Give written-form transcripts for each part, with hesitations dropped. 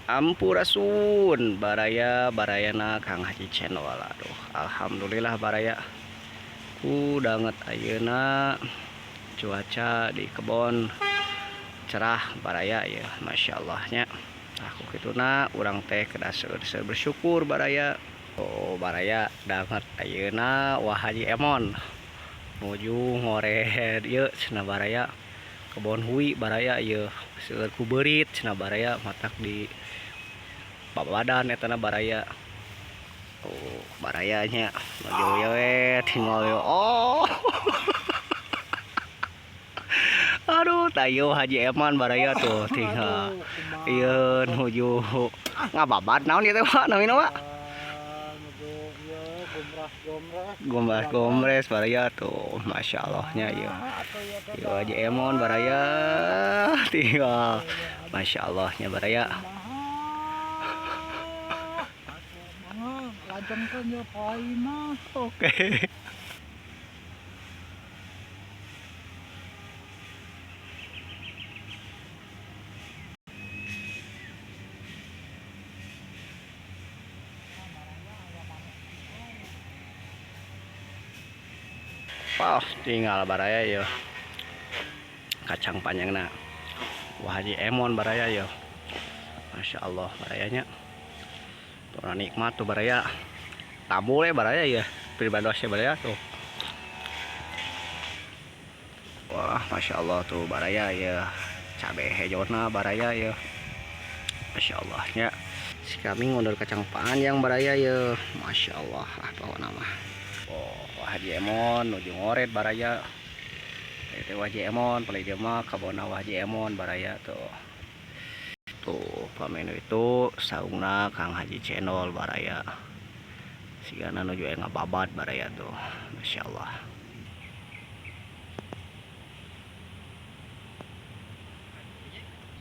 Ampurasun baraya barayana Kang Haji channel. Aduh, alhamdulillah baraya banget ayeuna cuaca di kebon cerah baraya ya, Masya Allahnya. Aku kituna urang teh kedah bersyukur baraya. Oh baraya danget ayeuna wah Haji Emon nuju ngoret ieu cenah baraya kebon hui baraya ieu seueur ku beurit cenah baraya matak di badan etana baraya. Oh barayanya nuju we tinggal yo. Oh aduh tayo Haji Eman baraya tuh tinggal ieu nuju ngababat naon ieu teh Pak namina Pak? Gombres baraya tuh, Masya Allahnya ya. Yo Haji Emon baraya tinggal, Masya Allahnya baraya. Oke. Wah, tinggal baraya yo. Kacang panjangna. Wah Haji Emon baraya yo. Masya Allah barayanya. Tuh nikmat tuh baraya. Tamu le baraya ya. Pribadosnya baraya tuh. Wah, Masya Allah tuh baraya ya. Cabe hejona baraya ya. Masya Allahnya. Si kami ngundur kacang panjang baraya ya. Masya Allah lah bawa nama. Oh, Haji Emon nuju ngoret baraya. Itu Haji Emon paling dia mah kabona Haji Emon baraya tuh. Tuh pamenu itu saungna Kang Haji channel baraya. Sigana nuju ngababat baraya tuh. Masya Allah.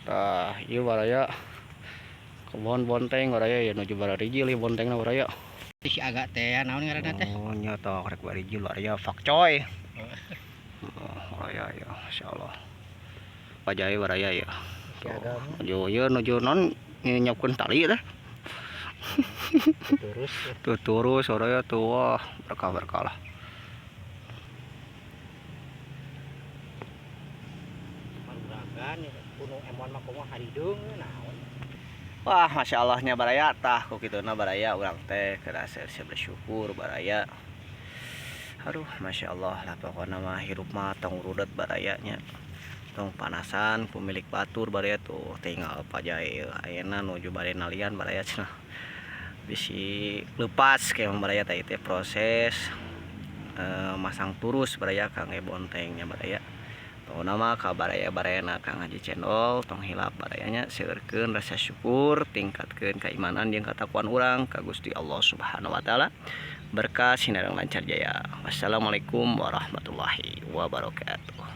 Tah, ieu baraya kebon bonteng baraya ya nuju bararijil ieu bontengna baraya. Si agak teh naon ngaranna teh? Oh nya tah rek barijil baraya fakcoy. Baraya ya, Masya Allah. Pajai baraya ya. Tuh, ieu nuju non nyiapkeun tali teh. Terus Tuh turus baraya tuh wah berkah-berkah lah. manguragan kuno Emon mah kumaha harideung naon. Wah Masya Allahnya baraya tah kok kituna baraya urang teh kedah bersyukur baraya. Aduh Masya Allah lah pokoknya mah hirup mah tong rudet barayanya. Tong panasan pemilik batur baraya tuh tinggal pajai ayeuna nuju bade nalian baraya cenah. Bisi lepas kayak baraya teh teh proses masang turus baraya Kang bontengnya baraya. Tuh nama ka baraya-barayana Kang Haji channel tong hilap barayanya seueurkeun rasa syukur tingkatkeun keimanan jeung katakuan urang ka Gusti Allah Subhanahu wa taala. Berkah sinareng lancar jaya. Wassalamualaikum warahmatullahi wabarakatuh.